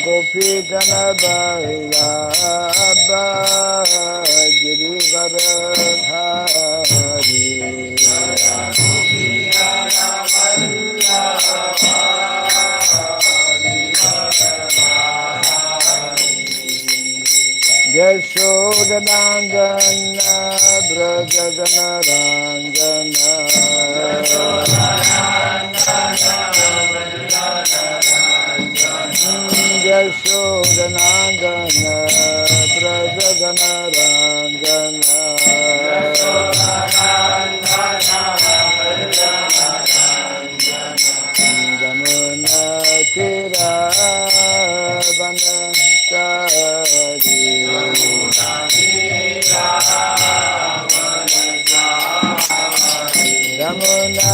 Gopi Jana Ballabha Girivardhari Yashodanandana Brajadana Ranjana Yashodanandana Brajadana Ranjana Jamuna Tira Vanachari Jamuna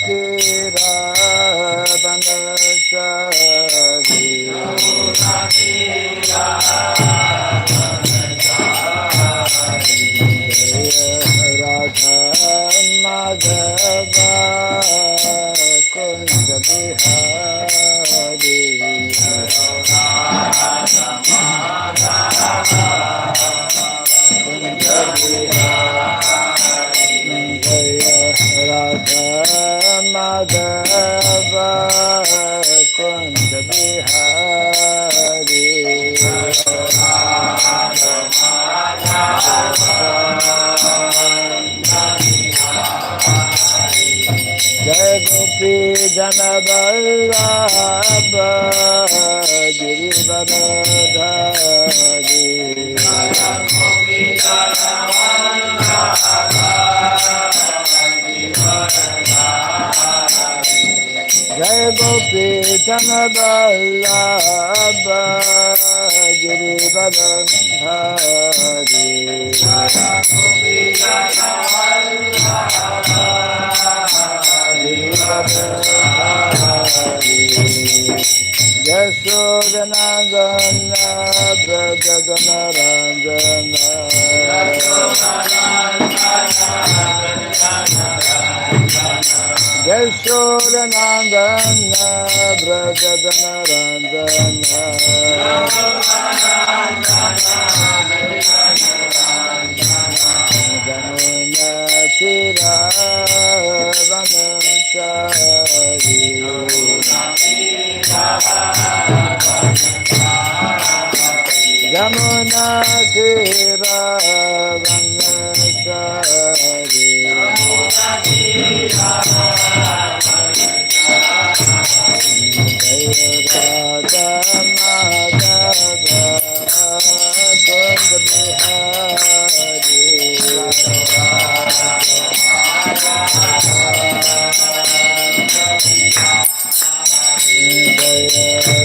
Tira Vanachari Radha Madhava Kunja Bihari Kunja Bihari Radha Madhava Kunja Bihari Jai Gopi Jana Vallabha Girivardhari Jai Gopi Jana Vallabha Girivardhari Yashodanandana Brajadana Ranjana Yashodanandana Brajadana Ranjana Jamuna Tira Vanachari Jamuna Tira Vanachari Radha Madhava Kunja Bihari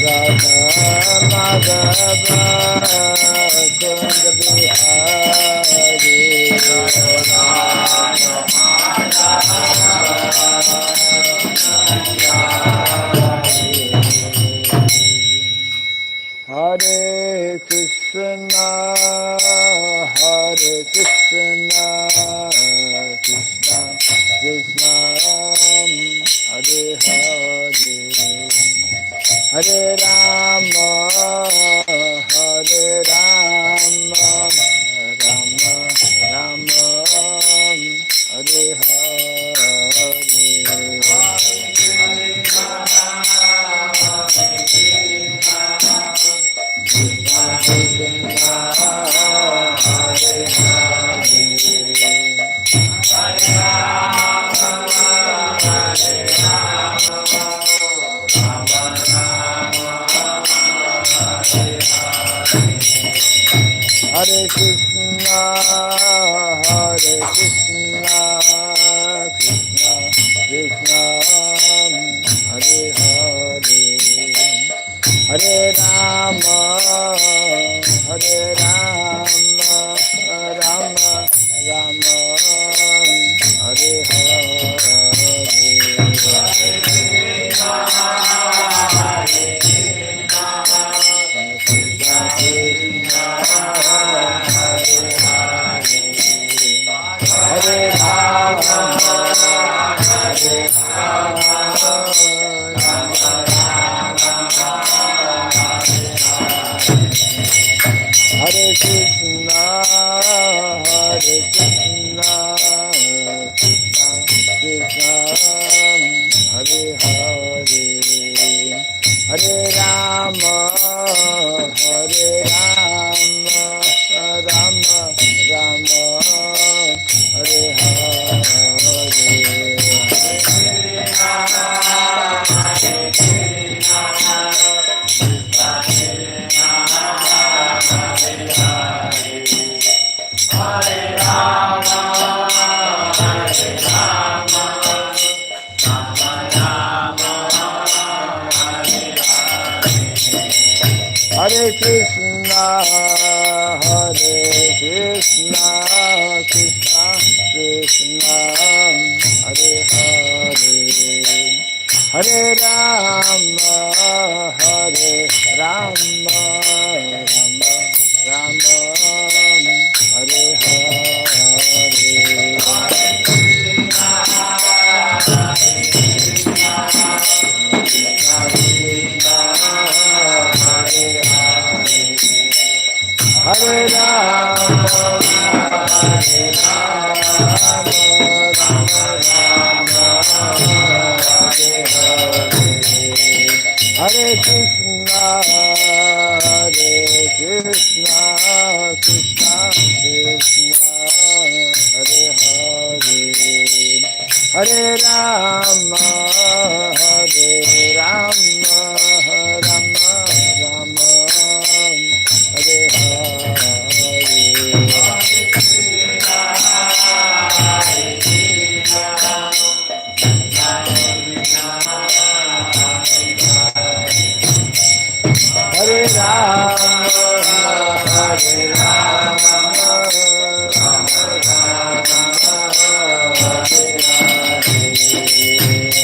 Radha Madhava Kunja Bihari Hare Krishna, Hare Krishna, Krishna Krishna, Hare Hare, Hare Rama, Hare Rama, Rama Rama, Hare Hare Krishna, Hare Krishna, Krishna Krishna, Hare Hare, Hare Rama, Hare Rama, Rama Rama, Hare Hare. Hare Rama, Hare Rama, Rama Hare Krishna, Hare Krishna, Krishna Krishna, Hare Hare, Hare Rama, Hare Rama, Rama Rama, Hare Hare. Hare Krishna, Hare Krishna, Krishna Krishna, Hare Hare, Hare Rama, Hare Rama, Rama Rama, Hare Hare Rama, Hare Rama, Hare Krishna, Hare Krishna, Krishna Krishna, Hare Hare, Hare Rama, Hare Rama, Rama Rama, Hare Hare Rama, Hare Rama,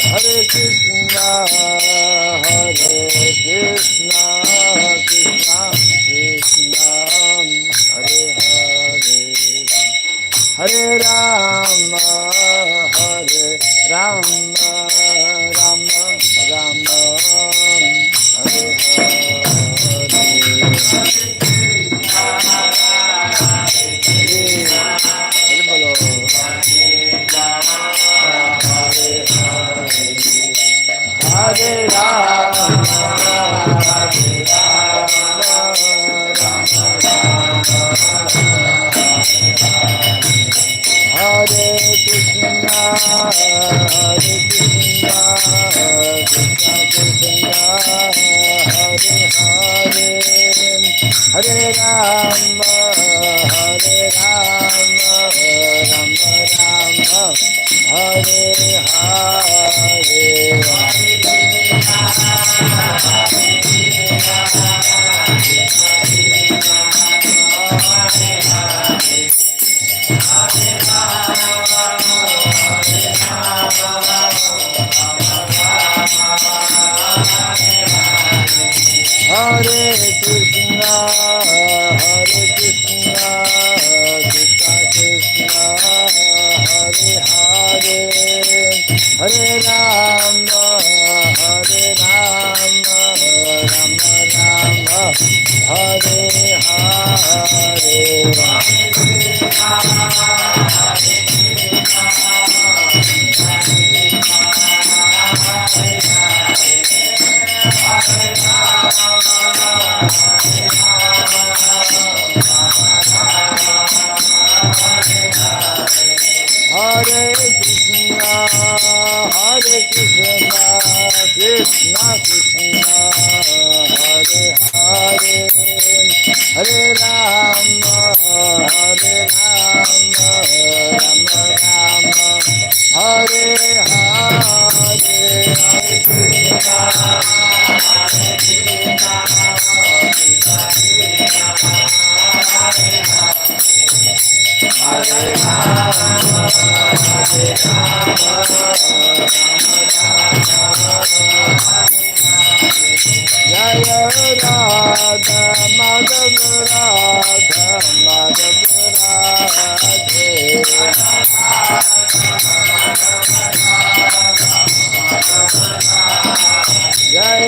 Hare Krishna, Hare Krishna, Krishna Krishna, Hare Hare, Hare Rama, Hare Rama, Rama Rama, Hare Hare Rama, Hare Hare Krishna, Hare Krishna, Krishna Krishna, Hare Hare, Hare Rama, Hare Rama, Rama Rama, Hare Hare. Hare Krishna, Hare Krishna, Krishna Krishna, Hare Hare, Hare Rama, Hare Rama, Rama Rama, Hare Hare Krishna, Hare Krishna, Krishna Krishna, Hare Hare, Hare Rama, Hare Rama, Rama Rama, Hare Hare, Hare Krishna, Hare Krishna, Hare Rama, Hare Jaya Radha Madhava Radha Madhava Radhe Jaya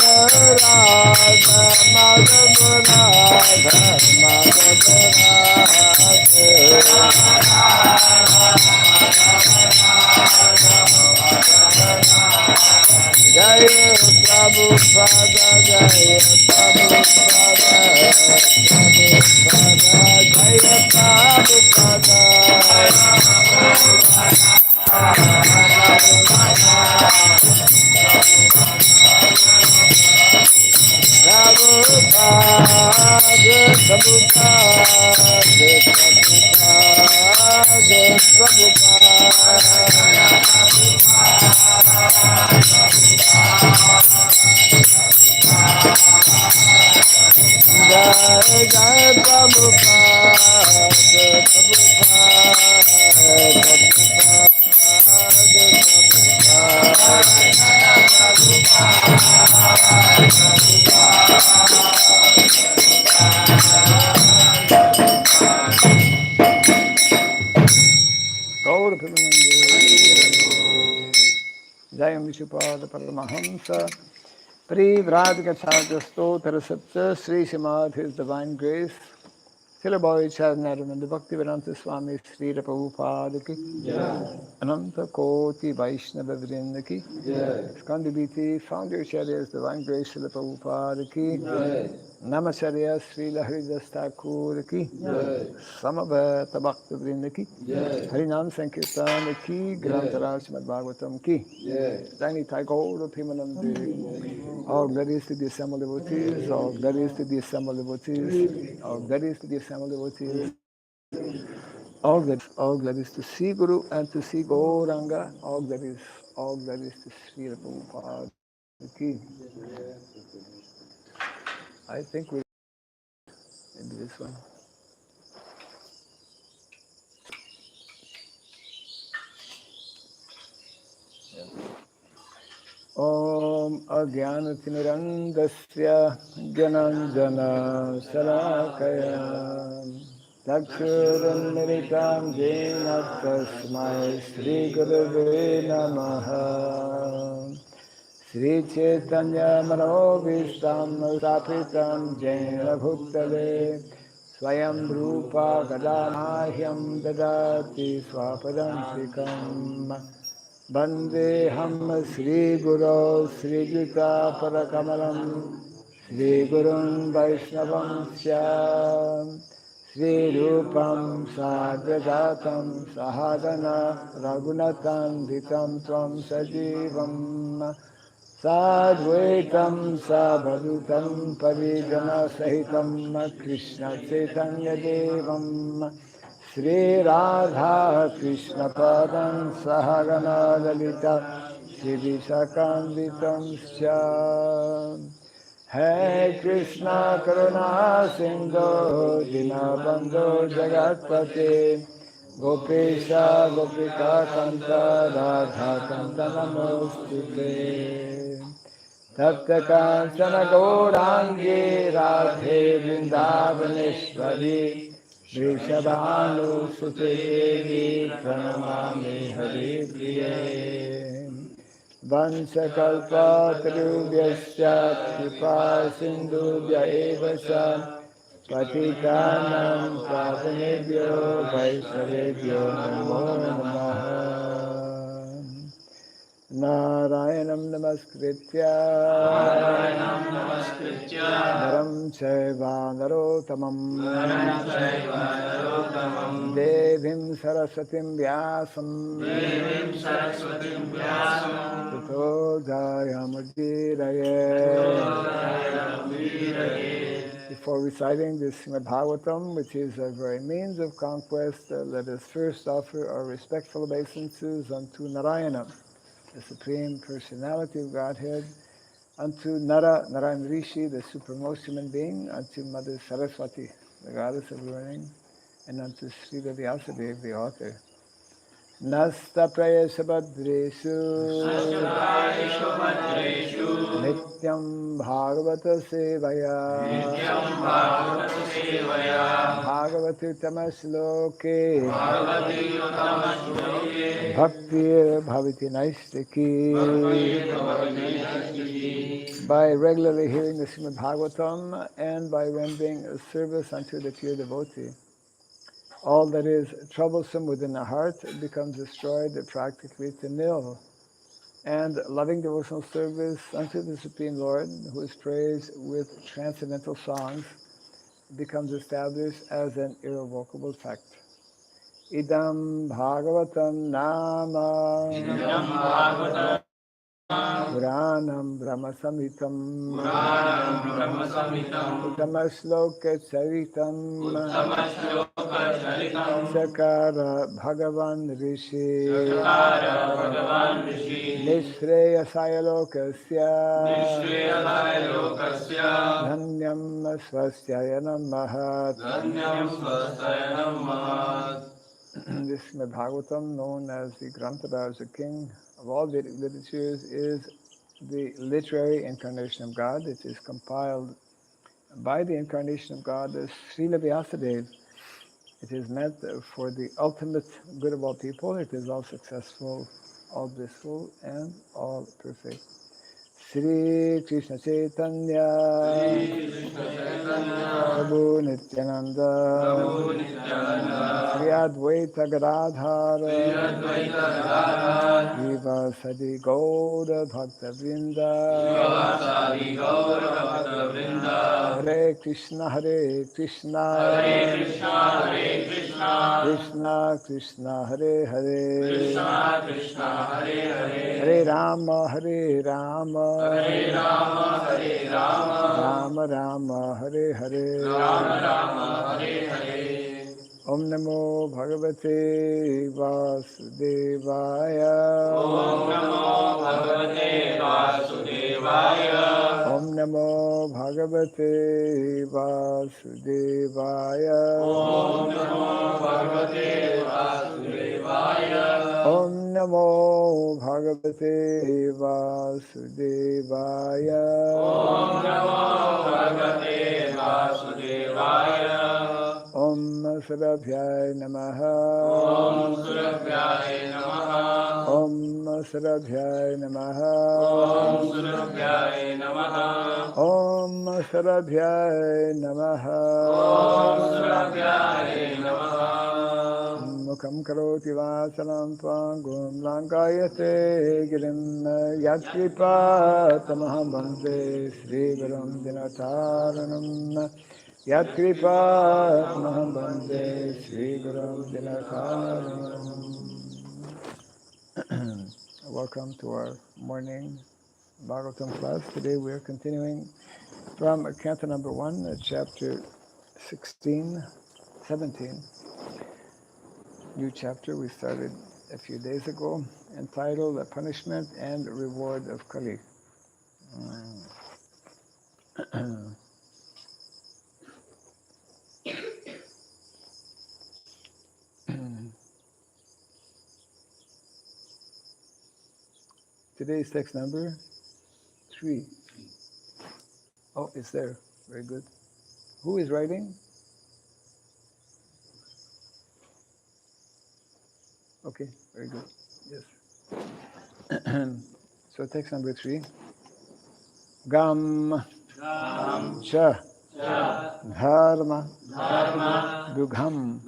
Jayam Paramahamsa Privradgacharya Stotra Sapta Sri Srimad His Divine Grace Srila Bhakti Charanarana Bhakti Raghava Swami Sri Prabhupada Ki Ananta Koti Vaishnava Vrinda Ki Skandibiti Founder Acharyas Divine Grace Srila Prabhupada Ki Namacharya Sri Haridas Thakur Ki Samaveta Bhakta Vrinda Ki Harinam Sankirtan Ki Grantara Srimad Bhagavatam Ki Dani Tagore Pimanandi. All glories to the assembled devotees, all glories to the assembled devotees, all glories to the assembled devotees, all glories to see Guru and to see Gauranga, all glories to Sri Prabhupada Ki. I think we maybe this one. Om Ajnanatirandasya Gyananjana Salakaya Takshuranniritam Jena Tasmai Sri Gurave Namaha Sri Chaitanya Manovistam Sapitam Jena Bhuttale Swayam Rupa Gadamahyam Dadati Swapadantikam Vandeham Sri Guru Sri Juta Parakamalam Sri Gurun Vaishnavam Syam Sri Rupam Sagrajatam Sahadana Raghunatan Vitam Tvam Sajivam Sadvaitam Sabhadutam Parijana Sahitam Krishna Chaitanya Devam Sri Radha Krishna Padam Sahagana Lalita Sri Visakanditam Syam Hey Krishna Karuna Sindhu Dinabandhu Jagatpate Gopesha Gopika Kanta Radha Kanta Namostute Tapta Kancana Gaurangi Radhe Vrindavaneshwari Vrishabhanu Sute Pranamami Hari Priye Vansakalpa Tarubhyasya Kripa Sindhubhya Evasya Patitanam Pavanebhyo Vaishnavebhyo Namo Namaha Narayanam Namaskritya Naram Chaiva Narotamam Devim Saraswatim Vyasam Tato Jayamudiraye. Before reciting the Srimad Bhagavatam, which is a very means of conquest, let us first offer our respectful obeisances unto Narayana, the Supreme Personality of Godhead, unto Narayan Rishi, the supremmost human being, unto Mother Saraswati, the goddess of learning, and unto Sri Vyasadeva, the author. Nasta prayesha badreshu Nityam Bhagavata Sevaya Bhagavati Tamasloke Bhakti Bhaviti Naistiki by regularly hearing the Srimad Bhagavatam and by rendering service unto the pure devotee. All that is troublesome within the heart becomes destroyed practically to nil. And loving devotional service unto the Supreme Lord, who is praised with transcendental songs, becomes established as an irrevocable fact. Idam Bhagavatam Nama Idam Bhagavatam Puranam Brahma Samhitam Uttama Shloka Charitam Sakara Bhagavan Rishi Nishreya Sayalokasya Dhanyam Svasyaya Namahat. This Srimad Bhagavatam, known as the Grantha, as the king of all Vedic literatures, is the literary incarnation of God. It is compiled by the incarnation of God as Srila Vyasadeva. It is meant for the ultimate good of all people. It is all successful, all blissful, and all perfect. Sri Krishna Chaitanya Prabhu Nityananda Sri Advaita Gadadhara Vivasadi Gaura Bhakta Vrinda Hare Krishna Krishna Krishna Hare Hare Hare Rama Rama Rama Hare Hare Om Namo Bhagavate Vasudevaya Om Namo Bhagavate Vasudevaya Om Namo Bhagavate Vasudevaya Om Namo Bhagavate Vasudevaya Om Namo Bhagavate Vasudevaya Om Namo Bhagavate Vasudevaya Om Sarabhyaya Namaha Om Surabhyaya Namaha Om Sarabhyaya Namaha Om Surabhyaya Namaha Om Sarabhyaya Namaha Om Surabhyaya Namaha Mukham karoti vasalam tvangum lankayate girim yatkripa tamaham bhante Sri Gurum Dinataranam yatkripa tamaham bhante Sri Gurum Dinataranam. Welcome to our morning Bhagavatam class. Today we are continuing from Canto number 1, chapter 16, 17. New chapter we started a few days ago, entitled The Punishment and Reward of Kali. Today's text number 3. Oh, it's there. Very good. Who is writing? Okay, very good. Yes. So text number 3. Gam cha dharma dugham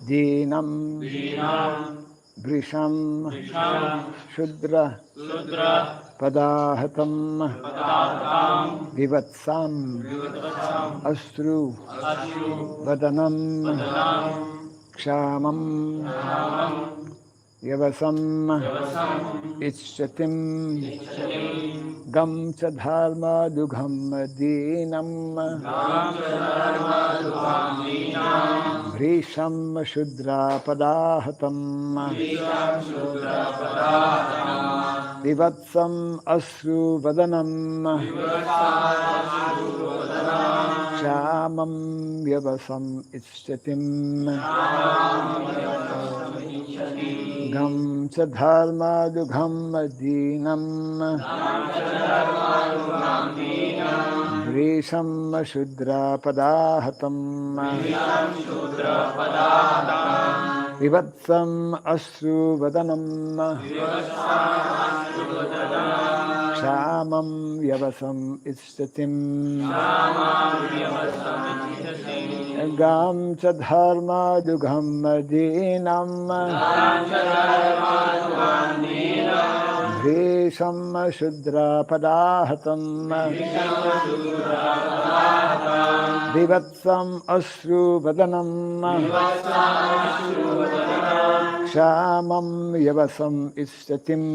dinam vrisham shudra padahatam vivatsam astru vadanam Kṣamam yavasam ichchatim gam cha dharma dugham dinam vrisham shudra padahatam vivatsam asru vadanam Kṣamam yavasam ichchatim gam cha dharma dugham dinam vrisham shudra padahatam vivatsam asru vadanam Kshamam yavasam istatim. Gam cha dharma dugham madinam. Bhisham shudra padahatam. Vivatsam asru vadanam. Kshamam yavasam istatim.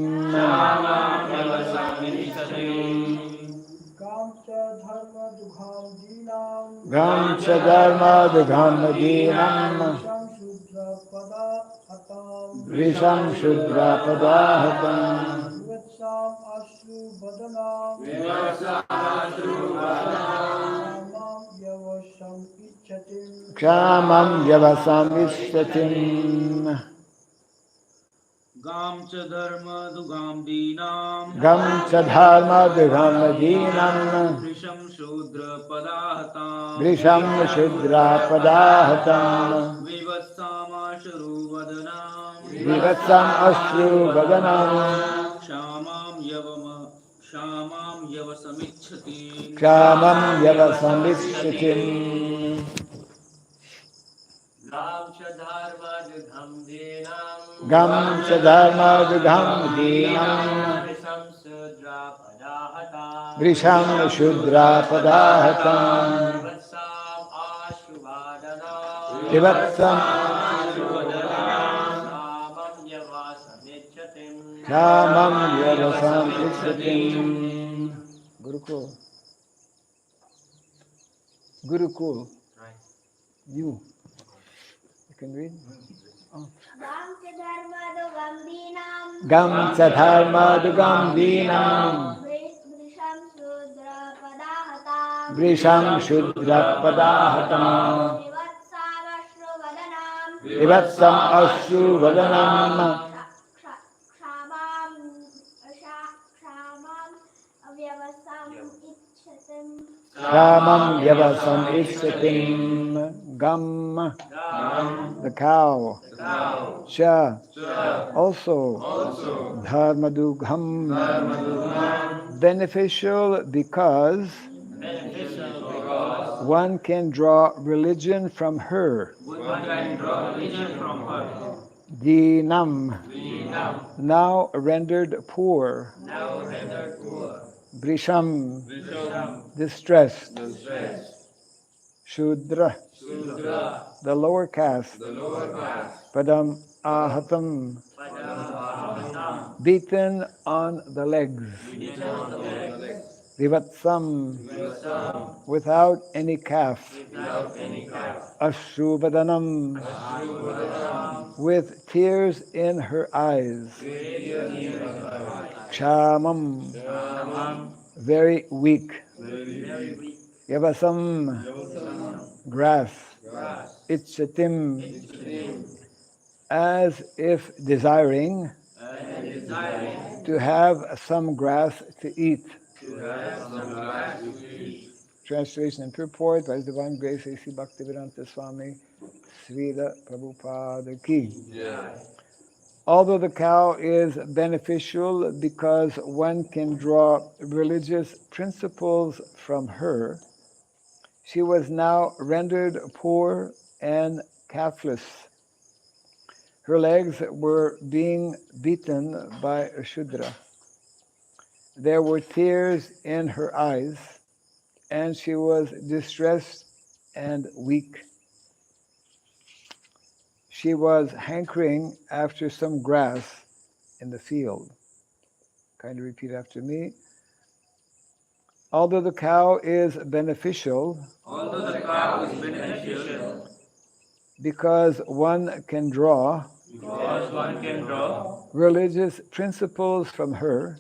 Gam cha dharma dugham madinam. Vrisham shudra padahatam. Kshamam yavasam istatim. Gam cha dharma dugam dinam. Gam cha dharma dugham madinam. Vrisham shudra padahatam. Vrisham shudra padahatam. Vivatsam ashru vadanam. Vivatsam asru vadanam. Shamam yavasamichhati. Kshamam yavasam istatim. Gam cha dharma dugham dinam. Vrisham shudra padahatam. Vivatsam Kshamam yavasam istatim. Gurukul. Gurukul. You can read? Oh. Gam cha dharma dugam dinam. Vrisham shudra padahatam. Vivatsam asru vadanam. Kshamam yavasam istatim. Gam, the cow. Cha, also. Dharmadugham, beneficial because one can draw religion from her. Dinam, now rendered poor. Brisham, distressed. Shudra, the lower caste. Padam ahatam, beaten on the legs. Vivatsam, without any calf. Ashruvadanam, with tears in her eyes. Kshamam, very weak. Yavasam, grass. Ichatim, as if desiring to have some grass to eat. Translation and purport by His Divine Grace A.C. Bhakti Swami, Srila Prabhupada Ki. Although the cow is beneficial because one can draw religious principles from her, she was now rendered poor and calfless. Her legs were being beaten by a Shudra. There were tears in her eyes, and she was distressed and weak. She was hankering after some grass in the field. Kindly repeat after me. Although the cow is beneficial, because one can draw religious principles from her,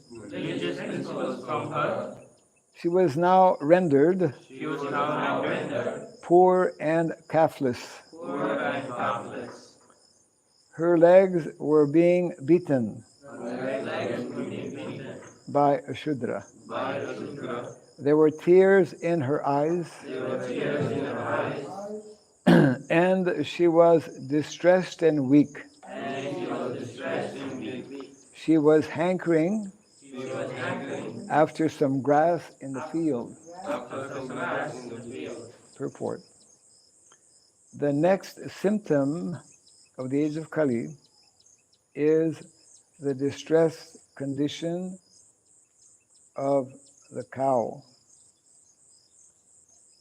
she was now rendered poor and calfless. Her legs were being beaten by a Shudra. There were tears in her eyes, and she was distressed and weak. She was hankering after some grass in the field. after some grass in the field. Purport. The next symptom of the age of Kali is the distressed condition of the cow.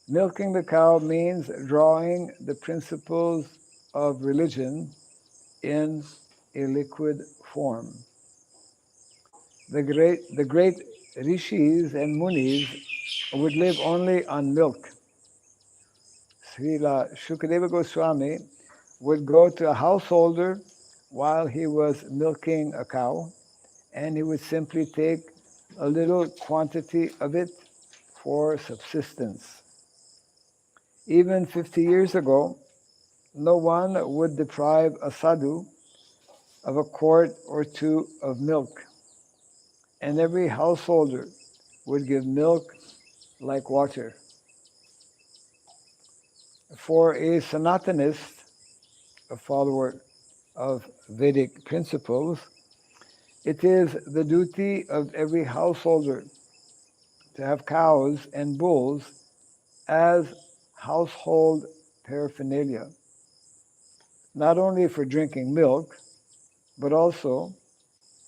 Milking the cow means drawing the principles of religion in a liquid form. The great rishis and munis would live only on milk. Srila Shukadeva Goswami would go to a householder while he was milking a cow, and he would simply take a little quantity of it for subsistence. Even 50 years ago, no one would deprive a sadhu of a quart or two of milk, and every householder would give milk like water. For a Sanatanist, a follower of Vedic principles, it is the duty of every householder to have cows and bulls as household paraphernalia, not only for drinking milk, but also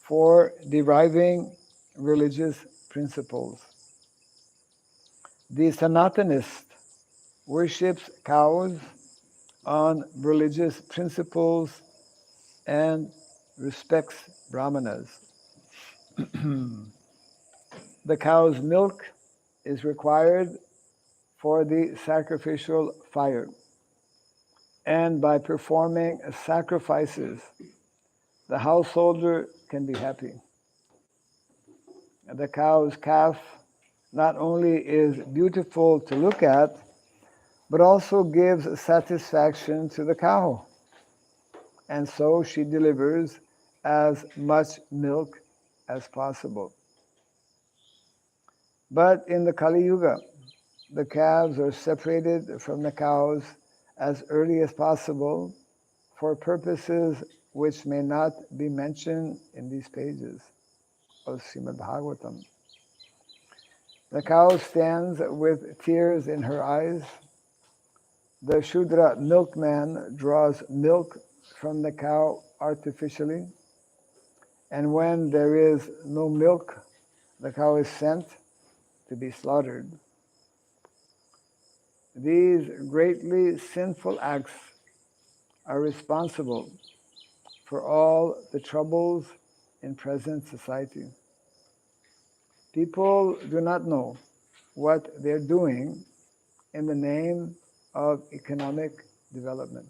for deriving religious principles. The Sanatanist worships cows on religious principles and respects brahmanas. The cow's milk is required for the sacrificial fire, and by performing sacrifices, the householder can be happy. The cow's calf not only is beautiful to look at, but also gives satisfaction to the cow. And so she delivers as much milk as possible. But in the Kali-yuga, the calves are separated from the cows as early as possible for purposes which may not be mentioned in these pages of Srimad Bhagavatam. The cow stands with tears in her eyes. The Shudra milkman draws milk from the cow artificially, and when there is no milk, the cow is sent to be slaughtered. These greatly sinful acts are responsible for all the troubles in present society. People do not know what they're doing in the name of economic development.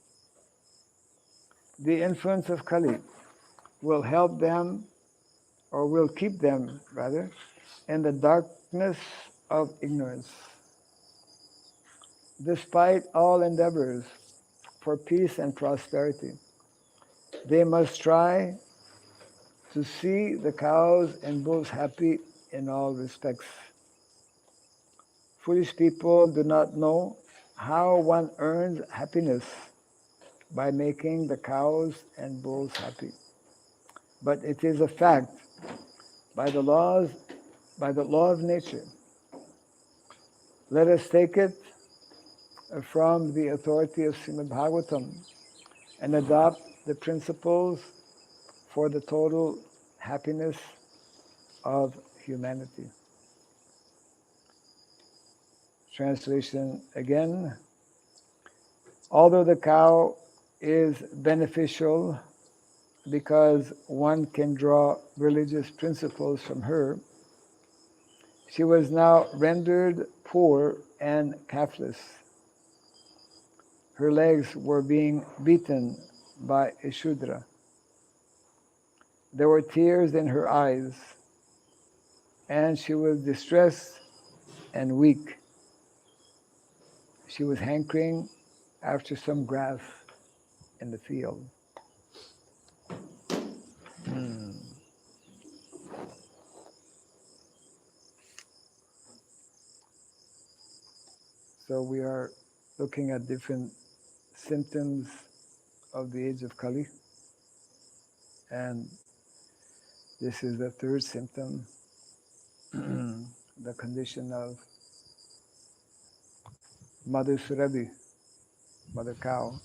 The influence of Kali will help them, or will keep them rather, in the darkness of ignorance. Despite all endeavors for peace and prosperity, they must try to see the cows and bulls happy in all respects. Foolish people do not know how one earns happiness by making the cows and bulls happy. But it is a fact by the law of nature. Let us take it from the authority of Srimad Bhagavatam and adopt the principles for the total happiness of humanity. Translation again. Although the cow is beneficial because one can draw religious principles from her, she was now rendered poor and calfless. Her legs were being beaten by a Shudra. There were tears in her eyes, and she was distressed and weak. She was hankering after some grass in the field. So we are looking at different symptoms of the age of Kali. And this is the third symptom. the condition of Mother Surabhi, Mother Cow.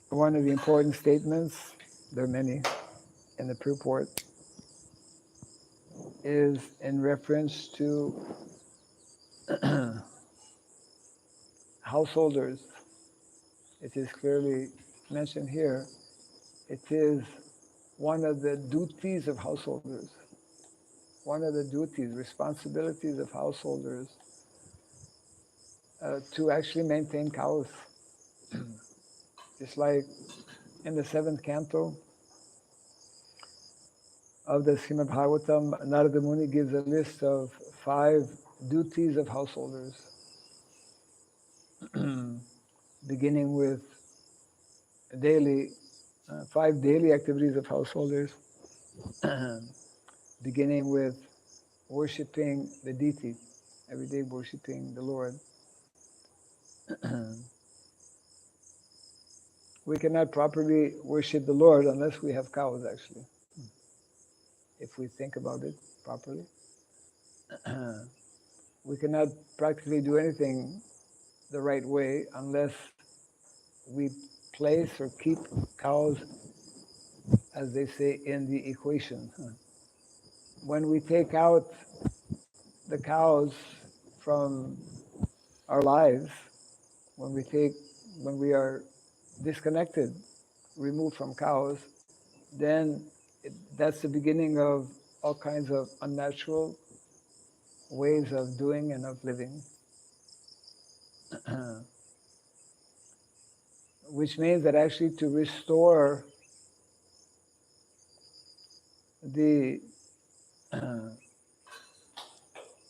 One of the important statements, there are many in the purport, is in reference to householders. It is clearly mentioned here. It is one of the duties of householders, one of the duties, responsibilities of householders to actually maintain cows. Just like in the 7th canto of the Srimad Bhagavatam, Narada Muni gives a list of 5 duties of householders, beginning with daily, 5 daily activities of householders, beginning with worshipping the deity, every day worshipping the Lord. We cannot properly worship the Lord unless we have cows, actually, if we think about it properly. We cannot practically do anything the right way unless we place or keep cows, as they say, in the equation. When we take out the cows from our lives, when we are disconnected, removed from cows, then that's the beginning of all kinds of unnatural ways of doing and of living. Which means that actually to restore the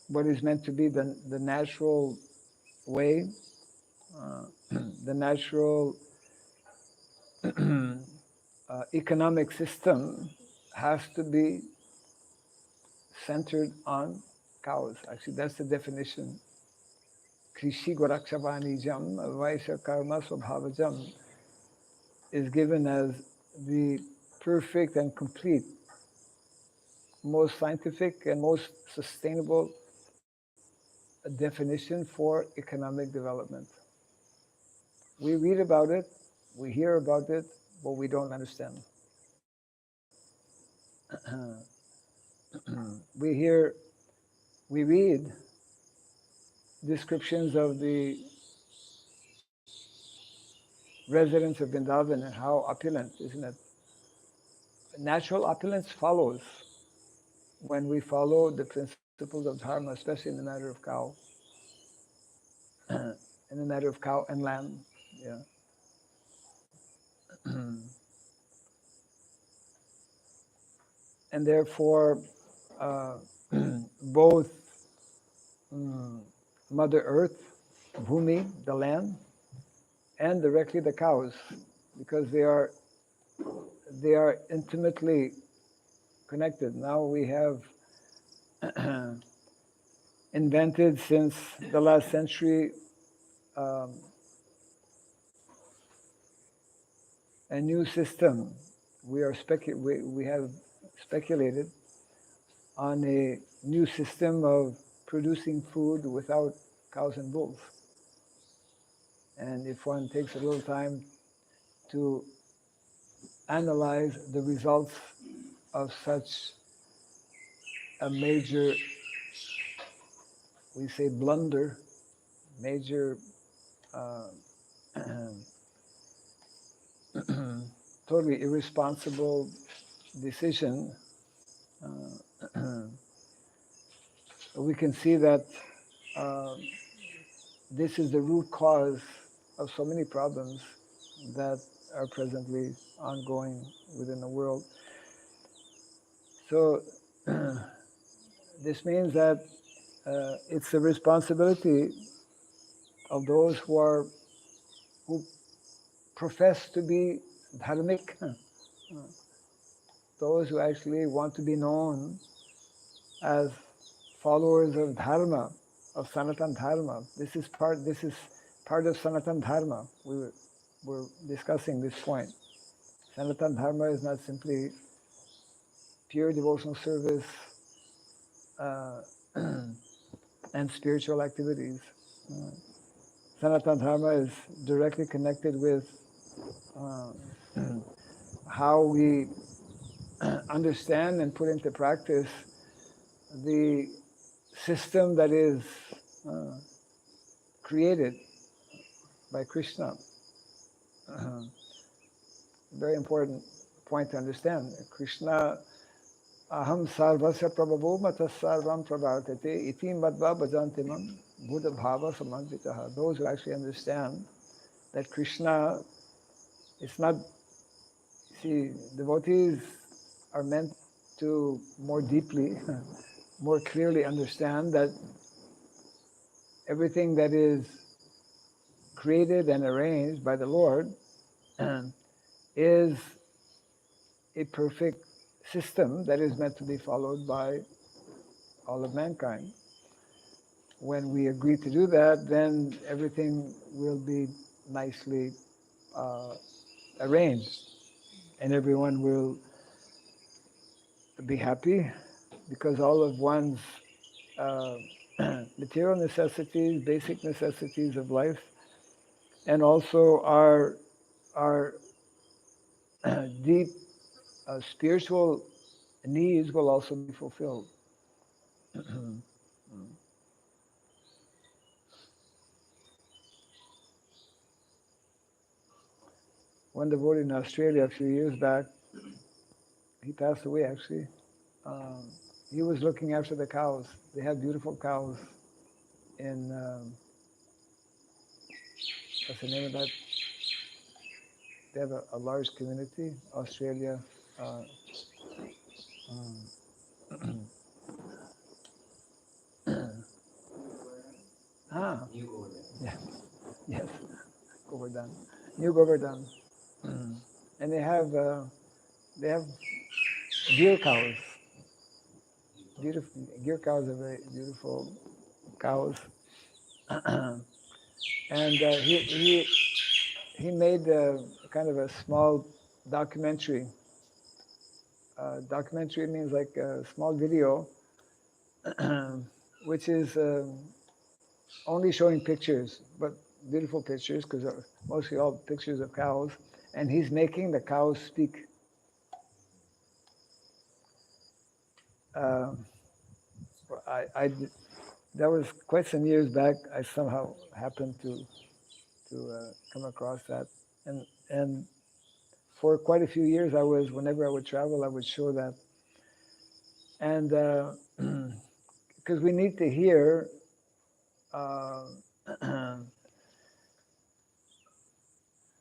what is meant to be the natural way, the natural economic system has to be centered on cows. Actually, that's the definition. Krishi Gorakshavanijam Vaisya Karma Swabhavajam is given as the perfect and complete, most scientific and most sustainable definition for economic development. We read about it, we hear about it, but we don't understand. We read descriptions of the residents of Vrindavan and how opulent, isn't it? Natural opulence follows when we follow the principles of Dharma, especially in the matter of cow, in the matter of cow and lamb. Yeah. And therefore, both Mother Earth, Bhumi, the land, and directly the cows, because they are intimately connected. Now we have invented since the last century a new system. We have speculated on a new system of producing food without cows and bulls. And if one takes a little time to analyze the results of such a major, we say blunder, major totally irresponsible decision, we can see that this is the root cause of so many problems that are presently ongoing within the world. So this means that it's the responsibility of those who profess to be dharmic, those who actually want to be known as followers of Dharma, of Sanatan Dharma. This is part of Sanatan Dharma. We're discussing this point. Sanatana Dharma is not simply pure devotional service and spiritual activities. Sanatana Dharma is directly connected with how we understand and put into practice the system that is created by Krishna. Very important point to understand. Krishna, aham sarvasya prabhavo matas sarvam pravartate iti madva bhajantimam buddha bhava samanditaha. Those who actually understand that Krishna, it's not, see, devotees are meant to more deeply, more clearly understand that everything that is created and arranged by the Lord is a perfect system that is meant to be followed by all of mankind. When we agree to do that, then everything will be nicely arranged and everyone will be happy because all of one's material necessities, basic necessities of life, and also our deep spiritual needs will also be fulfilled. One devotee in Australia a few years back, he passed away actually. He was looking after the cows. They have beautiful cows in, what's the name of that? They have a large community, Australia. New Govardhan. Yeah, yes, Govardhan, New Govardhan, and they have deer cows. Beautiful deer cows are very beautiful cows, and he made kind of a small documentary. Documentary means like a small video, which is only showing pictures, but beautiful pictures because mostly all pictures of cows, and he's making the cows speak. That was quite some years back. I somehow happened to come across that, and for quite a few years, whenever I would travel, I would show that, and because we need to hear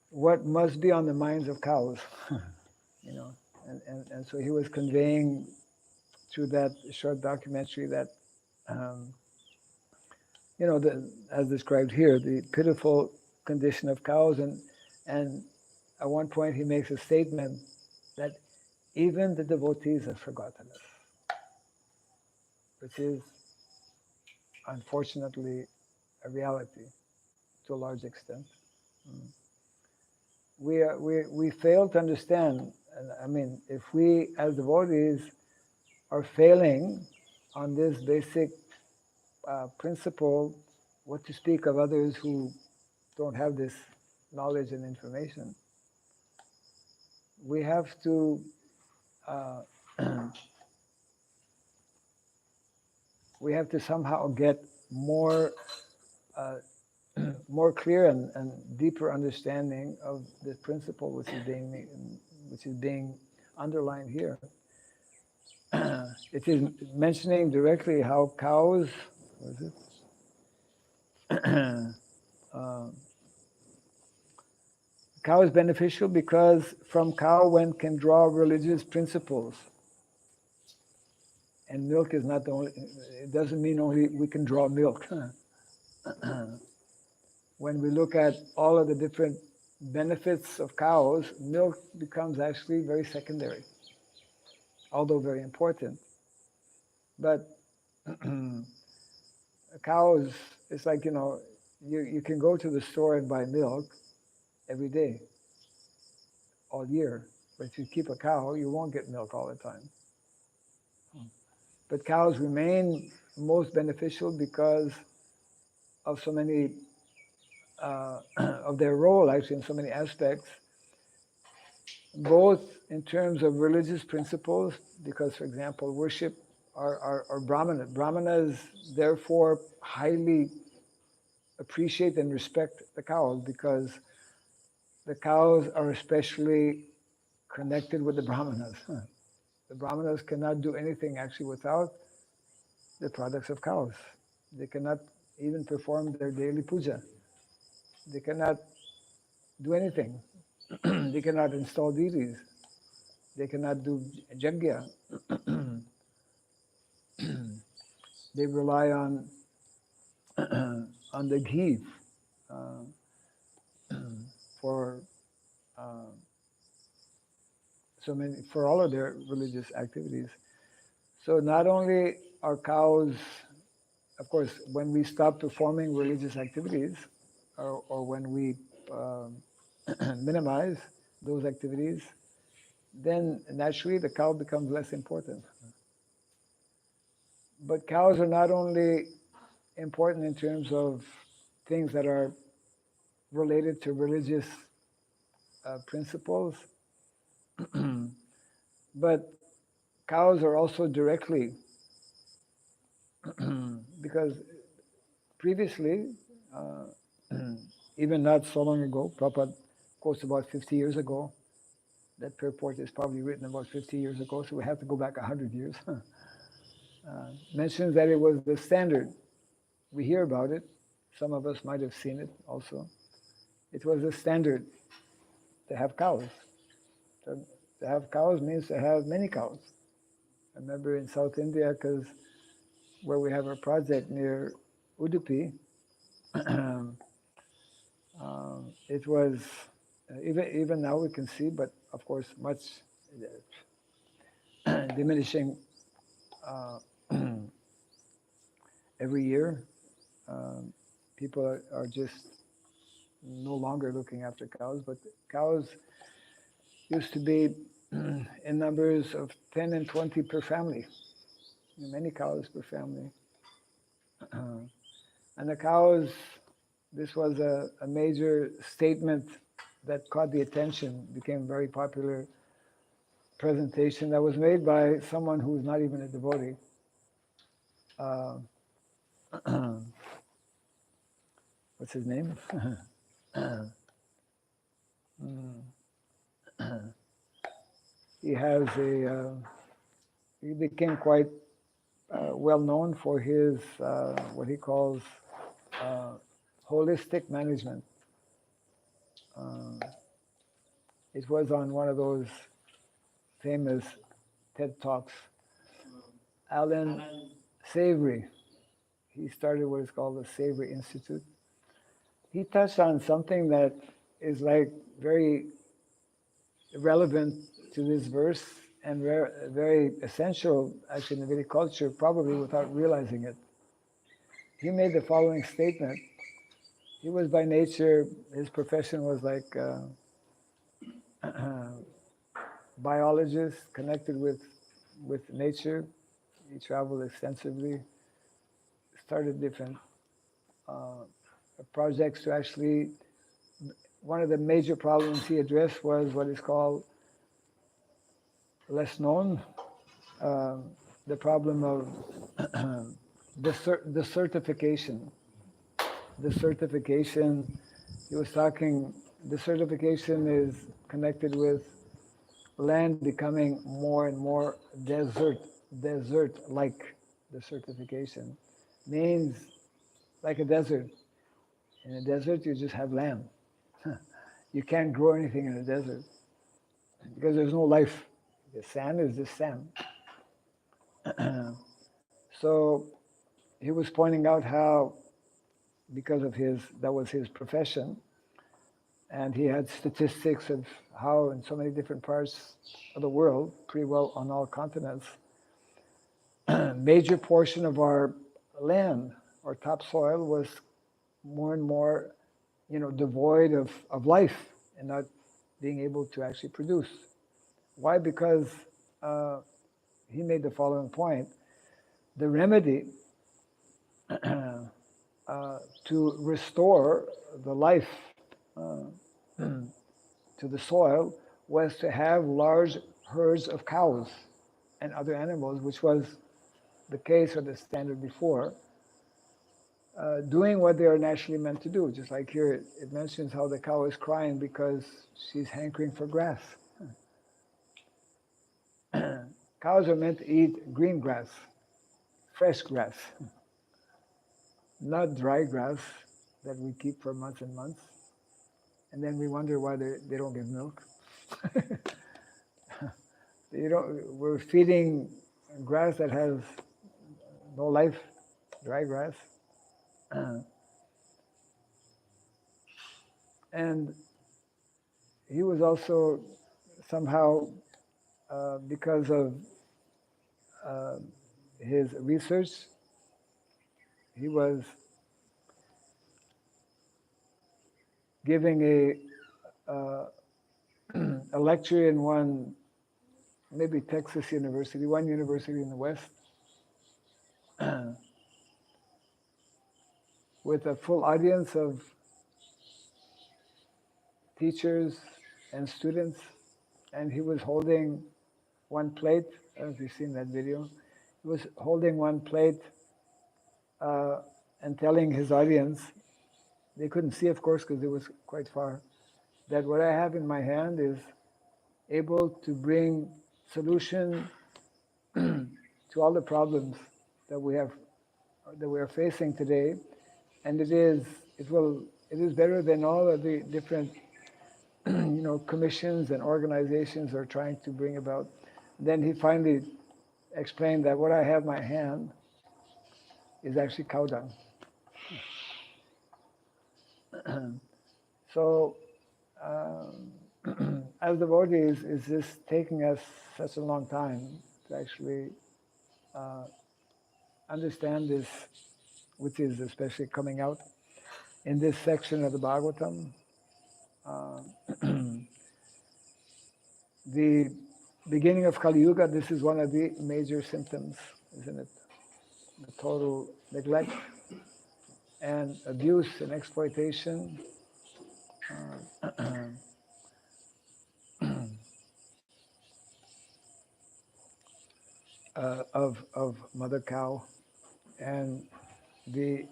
what must be on the minds of cows, and so he was conveying through that short documentary that, as described here, the pitiful condition of cows, and at one point he makes a statement that even the devotees have forgotten us, which is unfortunately a reality to a large extent. We fail to understand. I mean, if we as devotees are failing on this basic principle, what to speak of others who don't have this knowledge and information, we have to we have to somehow get more more clear and deeper understanding of this principle which is being underlined here. It is mentioning directly how cows, what is it? Cow is beneficial because from cow one can draw religious principles. And milk is not the only, it doesn't mean only we can draw milk. When we look at all of the different benefits of cows, milk becomes actually very secondary, although very important. But cows, it's like, you can go to the store and buy milk every day, all year. But if you keep a cow, you won't get milk all the time. But cows remain most beneficial because of so many of their role, actually, in so many aspects, both in terms of religious principles, because, for example, worship are Brahmana. Brahmanas, therefore, highly appreciate and respect the cows because the cows are especially connected with the Brahmanas. The Brahmanas cannot do anything actually without the products of cows. They cannot even perform their daily puja. They cannot do anything. They cannot install deities. They cannot do yajna. They rely on the ghee for for all of their religious activities. So not only are cows, of course, when we stop performing religious activities, or when we minimize those activities, then naturally the cow becomes less important. But cows are not only important in terms of things that are related to religious principles, but cows are also directly, because previously, even not so long ago, Prabhupada quotes about 50 years ago, that purport is probably written about 50 years ago, so we have to go back 100 years. Mentions that it was the standard. We hear about it. Some of us might have seen it also. It was the standard to have cows. To have cows means to have many cows. I remember in South India, because where we have a project near Udupi, it was, even now we can see, but of course much diminishing every year. People are just no longer looking after cows, but cows used to be in numbers of 10 and 20 per family, many cows per family. And the cows, this was a major statement that caught the attention, became very popular presentation that was made by someone who was not even a devotee. What's his name? He has he became quite well known for his what he calls holistic management. It was on one of those famous TED Talks. Alan Savory, he started what is called the Savory Institute. He touched on something that is like very relevant to this verse and very essential actually in the Vedic culture, probably without realizing it. He made the following statement. He was by nature, his profession was like biologist connected with nature. He traveled extensively, started different projects to actually, one of the major problems he addressed was what is called, less known, the problem of the certification. The certification, he was talking, the certification is connected with land becoming more and more desert-like. The certification means like a desert. In a desert, you just have land. You can't grow anything in a desert because there's no life. The sand is just sand. So he was pointing out how, because of that was his profession, and he had statistics of how in so many different parts of the world, pretty well on all continents, major portion of our land or topsoil was more and more, devoid of life and not being able to actually produce. Why? Because he made the following point. The remedy to restore the life to the soil was to have large herds of cows and other animals, which was the case or the standard before, doing what they are naturally meant to do. Just like here, it mentions how the cow is crying because she's hankering for grass. Cows are meant to eat green grass, fresh grass, not dry grass that we keep for months and months. And then we wonder why they don't give milk. We're feeding grass that has no life, dry grass. And he was also somehow, because of his research, he was giving a lecture in one, maybe Texas university, one university in the West, with a full audience of teachers and students, and he was holding one plate. I don't know if you've seen that video. He was holding one plate and telling his audience, they couldn't see, of course, because it was quite far, that what I have in my hand is able to bring solution to all the problems that we are facing today, and it is better than all of the different commissions and organizations are trying to bring about. Then he finally explained that what I have in my hand is actually cow dung. So, as devotees, it's just taking us such a long time to actually understand this, which is especially coming out in this section of the Bhagavatam. The beginning of Kali-yuga, this is one of the major symptoms, isn't it? The total neglect and abuse and exploitation of mother cow, and the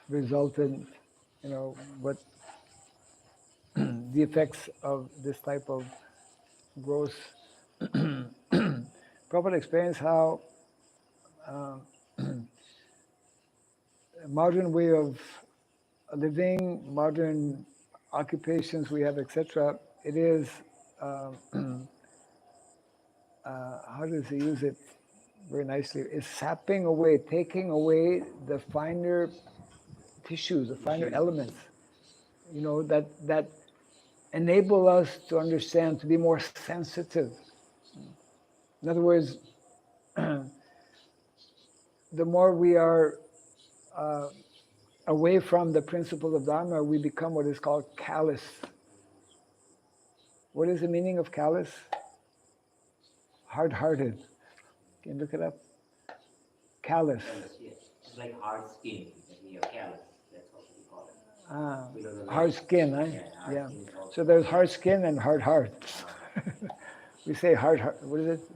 resultant, what the effects of this type of gross Prabhupada explains how modern way of living, modern occupations we have, etc., it is, how does he use it very nicely? It's sapping away, taking away the finer tissues, the finer elements, that enable us to understand, to be more sensitive. In other words, the more we are away from the principle of Dharma, we become what is called callous. What is the meaning of callous? Hard-hearted. Can you look it up? Callous. Yes. It's like hard skin. We have callous. That's what we call it. Hard skin, eh? Yeah. Yeah. So there's hard skin and hard heart. We say hard heart. What is it?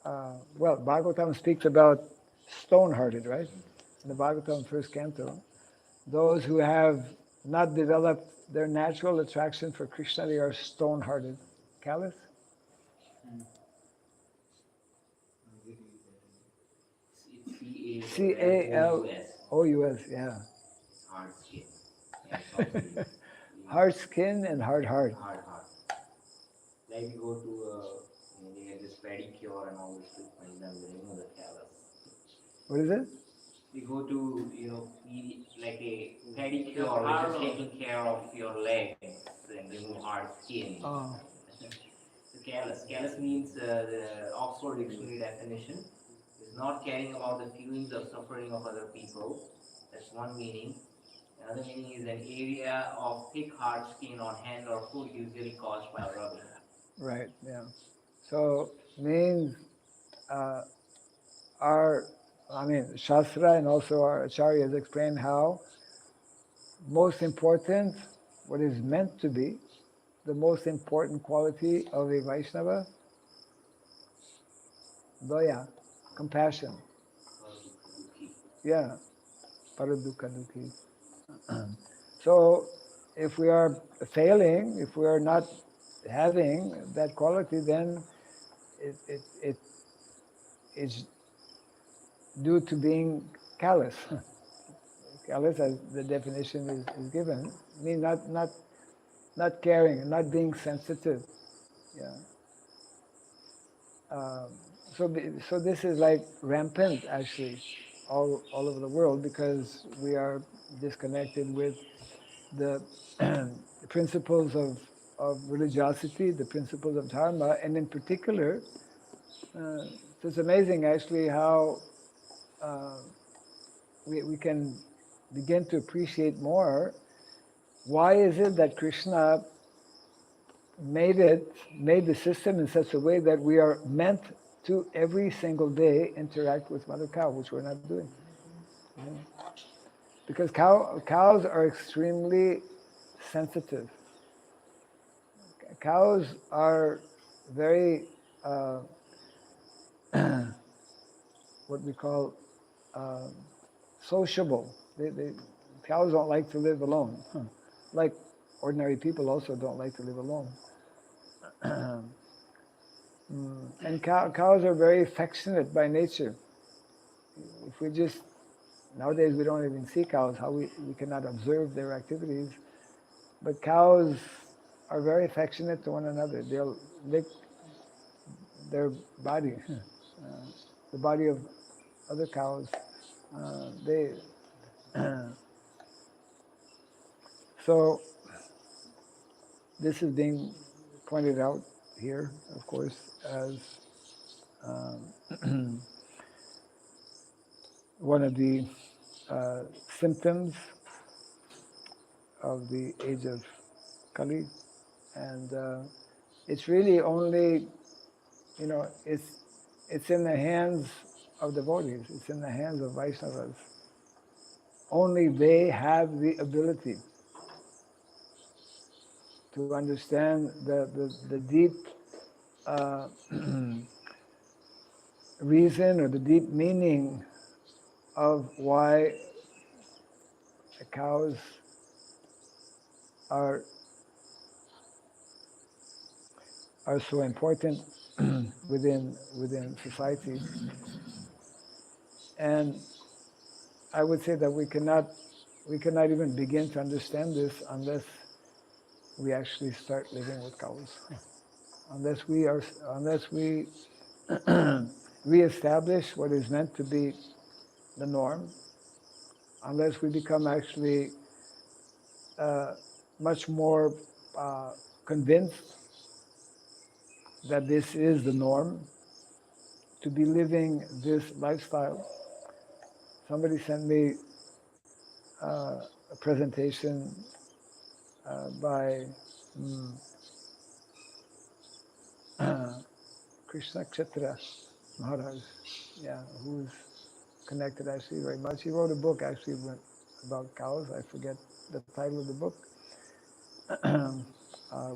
Well, Bhagavatam speaks about stone-hearted, right? In the Bhagavatam first canto. Those who have not developed their natural attraction for Krishna, they are stone-hearted. Callous? C-A-L-O-U-S, yeah. Hard skin. Yeah, hard skin and hard heart. Hard heart. Like you go to, they have this pedicure and all this treatment, then they remove the callus. What is it? We go to, like a pedicure, which is taking care of your legs and remove hard skin. Oh. The callus. Callus means the Oxford Dictionary definition is not caring about the feelings or suffering of other people. That's one meaning. Another meaning is an area of thick hard skin on hand or foot, usually caused by rubbing. Right, yeah. So means uh, Shastra and also our acharyas explain how most important, what is meant to be, the most important quality of a Vaishnava, daya, compassion. Yeah, paradukha dukhi. So if we are failing, if we are not having that quality, then it's due to being callous. Callous, as the definition is given, means not caring, not being sensitive. Yeah. So this is like rampant actually all over the world because we are disconnected with the principles of religiosity, the principles of Dharma, and in particular, so it's amazing actually how we can begin to appreciate more why is it that Krishna made the system in such a way that we are meant to every single day interact with mother cow, which we're not doing. Because cows are extremely sensitive. Cows are very what we call sociable. Cows don't like to live alone. Like ordinary people also don't like to live alone. And cows are very affectionate by nature. If we just, nowadays we don't even see cows, how we cannot observe their activities. But cows are very affectionate to one another. They'll lick their body, the body of other cows. So this is being pointed out here, of course, as one of the symptoms of the age of Kali, and it's really only, it's in the hands of devotees. It's in the hands of Vaishnavas. Only they have the ability to understand the deep reason or the deep meaning of why the cows are so important within society. And I would say that we cannot even begin to understand this unless we actually start living with cows. Unless we reestablish what is meant to be the norm, unless we become actually much more convinced that this is the norm, to be living this lifestyle. Somebody sent me a presentation by Kṣatriya Maharaj, who's connected actually very much. He wrote a book actually about cows. I forget the title of the book.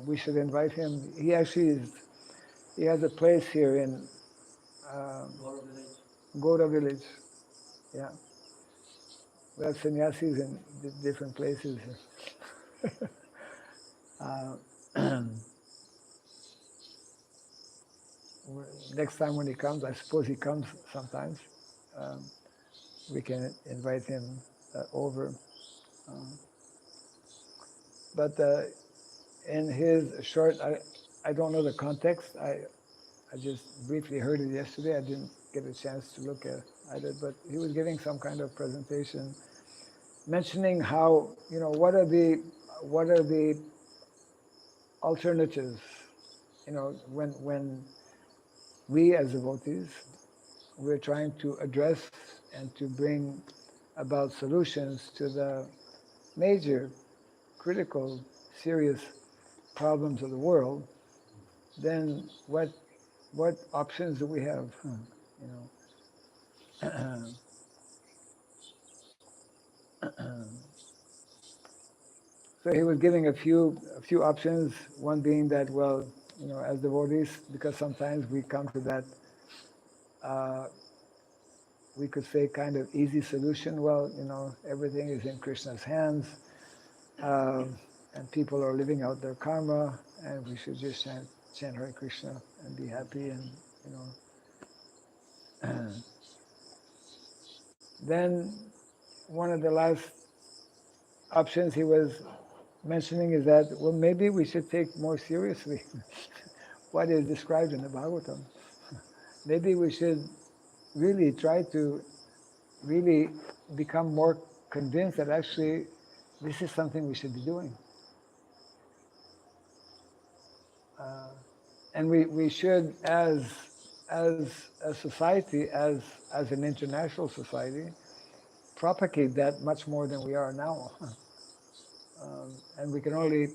We should invite him. He actually has a place here in Gora village. Yeah. We have sannyasis in different places. Next time when he comes, I suppose he comes sometimes, we can invite him over. But in his short, I don't know the context. I just briefly heard it yesterday. I didn't get a chance to look at it, but he was giving some kind of presentation mentioning how, what are the alternatives, when we as devotees, we're trying to address and to bring about solutions to the major, critical, serious problems of the world. then what options do we have? You know. So he was giving a few options. One being that, well, as devotees, because sometimes we come to that, we could say, kind of easy solution. Well, everything is in Krishna's hands, and people are living out their karma, and we should just chant Hare Krishna and be happy, and Then one of the last options he was mentioning is that, well, maybe we should take more seriously what is described in the Bhagavatam. Maybe we should really try to really become more convinced that actually this is something we should be doing. And we should, as a society, as an international society, propagate that much more than we are now. And we can only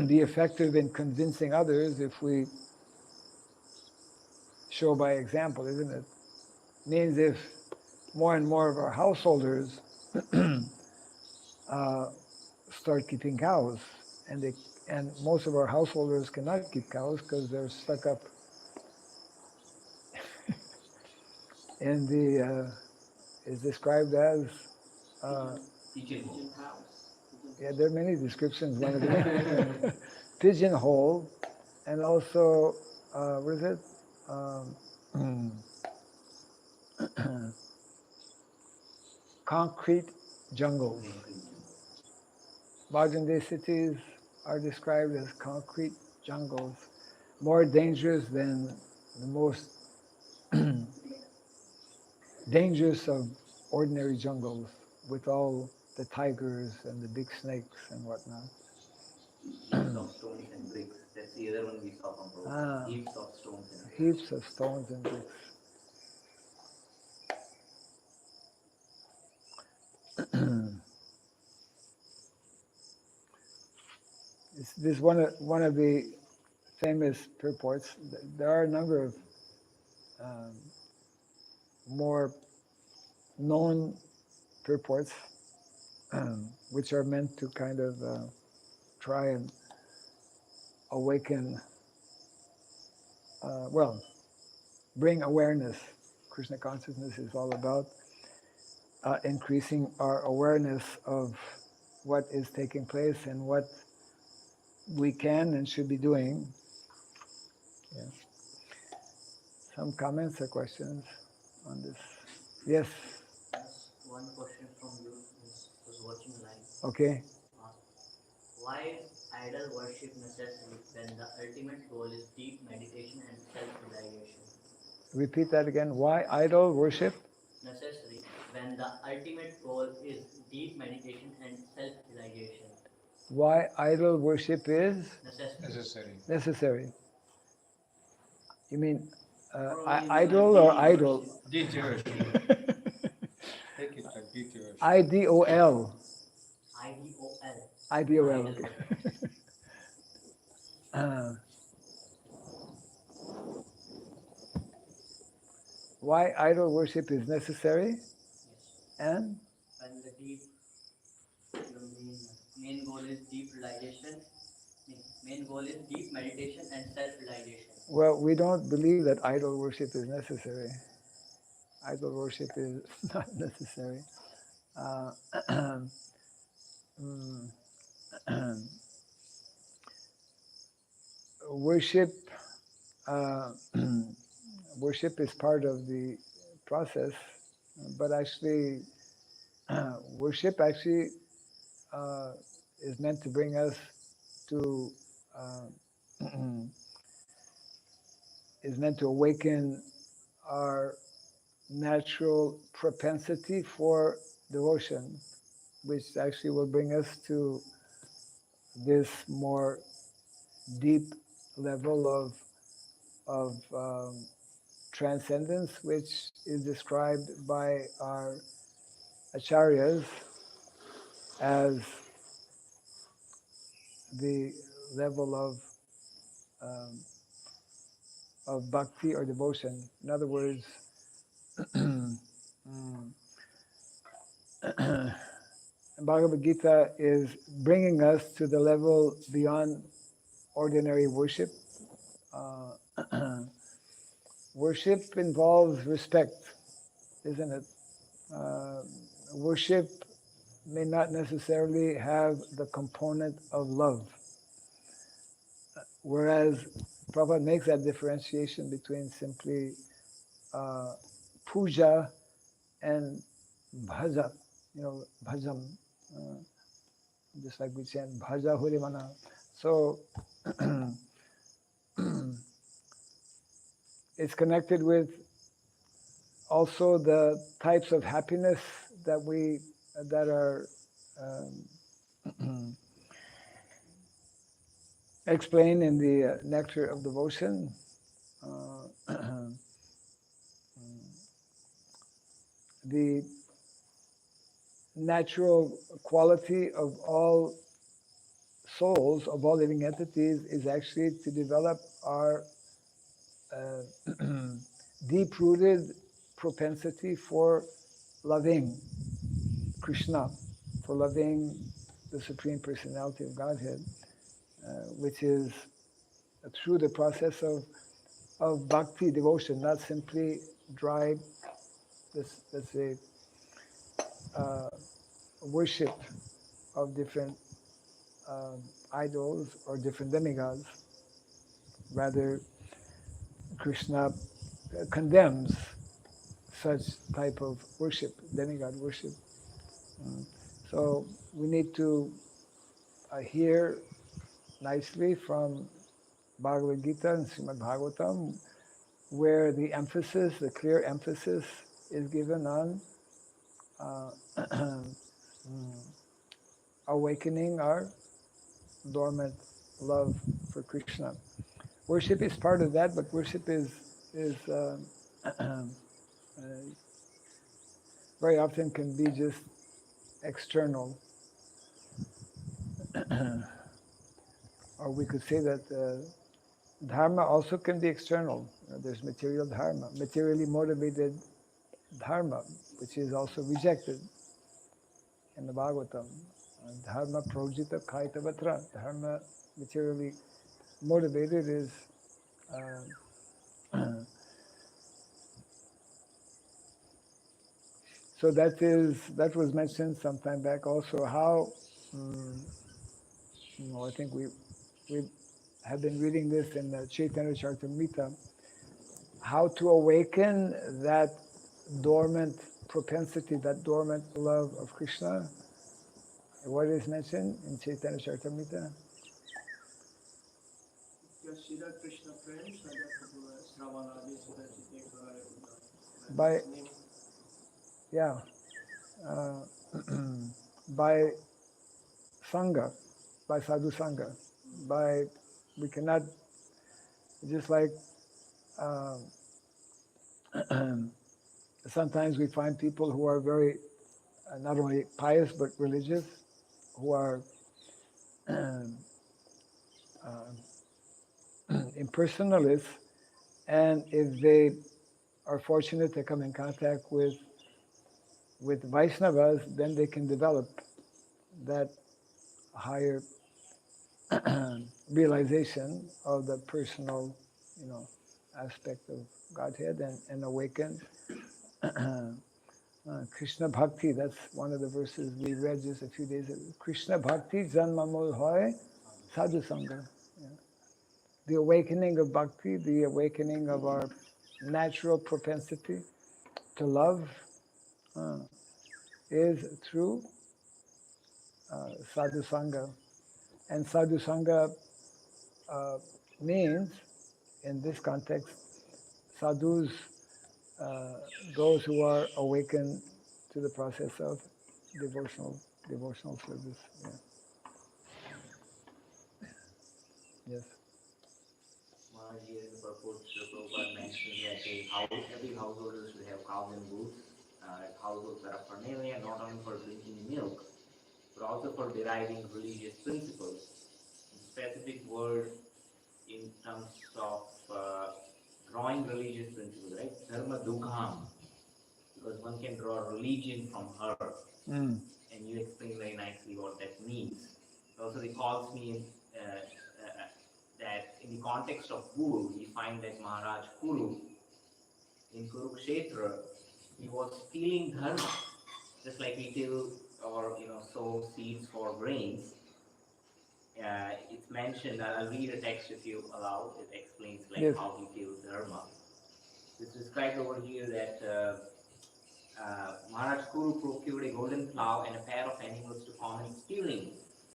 be effective in convincing others if we show by example, isn't it? Means if more and more of our householders start keeping cows, and most of our householders cannot keep cows because they're stuck up in the is described as pigeonhole. Yeah, there are many descriptions. One of them, pigeonhole, and also what is it? Concrete jungles. Modern day cities are described as concrete jungles, more dangerous than the most dangerous of ordinary jungles, with all the tigers and the big snakes and whatnot. Heaps of stones and bricks. That's the other one we saw from Prabhupada. Heaps of stones and bricks. Heaps of stones and bricks. This is one of the famous purports. There are a number of more known purports, which are meant to kind of try and awaken, bring awareness. Krishna consciousness is all about increasing our awareness of what is taking place and what we can and should be doing. Yeah. Some comments or questions on this? Yes. One question from you was watching live. Okay. Why is idol worship necessary when the ultimate goal is deep meditation and self-realization? Repeat that again. Why idol worship? Necessary when the ultimate goal is deep meditation and self-realization. Why idol worship is Necessary. You mean idol or idol? Detours. Take it like detours. IDOL. IDOL. IDOL. Okay. Why idol worship is necessary? Yes. And When the main goal is deep realization. Main goal is deep meditation and self-realization. well, we don't believe that idol worship is necessary. Idol worship is not necessary. Worship worship is part of the process, but actually worship actually is meant to bring us to is meant to awaken our natural propensity for devotion, which actually will bring us to this more deep level of transcendence, which is described by our acharyas as the level of of bhakti or devotion. In other words, Bhagavad Gita is bringing us to the level beyond ordinary worship. Uh, worship involves respect, isn't it? Worship may not necessarily have the component of love, whereas Prabhupada makes that differentiation between simply puja and bhaja, bhajam, uh, just like we chant bhaja hurimana. So it's connected with also the types of happiness that are explained in the Nectar of Devotion. The natural quality of all souls, of all living entities, is actually to develop our deep-rooted propensity for loving Krishna, for loving the Supreme Personality of Godhead, which is through the process of bhakti devotion, not simply dry, let's say, worship of different idols or different demigods. Rather, Krishna condemns such type of worship, demigod worship. So we need to hear nicely from Bhagavad Gita and Srimad Bhagavatam, where the emphasis, the clear emphasis, is given on awakening our dormant love for Krishna. Worship is part of that, but worship is very often can be just external. Or we could say that Dharma also can be external. There's material Dharma, materially motivated Dharma, which is also rejected in the Bhagavatam. Dharma projita kaitavatra. Dharma materially motivated is so that was mentioned some time back also how I think we have been reading this in the Chaitanya Charitamrita, how to awaken that dormant propensity, that dormant love of Krishna. What is mentioned in Chaitanya Charitamrita? By by Sangha, by Sadhu Sangha, by we cannot just like sometimes we find people who are very not only pious but religious, who are impersonalists, and if they are fortunate to come in contact with Vaishnavas, then they can develop that higher realization of the personal, aspect of Godhead and awaken Krishna Bhakti. That's one of the verses we read just a few days ago. Krishna Bhakti Janmamul Hoy Sadhu Sangha. The awakening of Bhakti, the awakening of our natural propensity to love is through Sadhu Sangha. And Sadhu Sangha means, in this context, sadhus, those who are awakened to the process of devotional service. Yeah. Yes. Maharaj, here in the purport, Prabhupada mentioned that every householder should have cows and goats, household paraphernalia, not only for drinking milk, but also for deriving religious principles. The specific word in terms of drawing religious principles, right? Dharma dugham, because one can draw religion from her. And you explain very nicely what that means. It also recalls me that in the context of Guru, we find that Maharaj Kuru in Kurukshetra, he was stealing dharma, just like we till or sow seeds for grains. It's mentioned. I'll read a text if you allow. It explains Yes. how he kills dharma. It's described over here that Maharaj Kuru procured a golden plough and a pair of animals to common stealing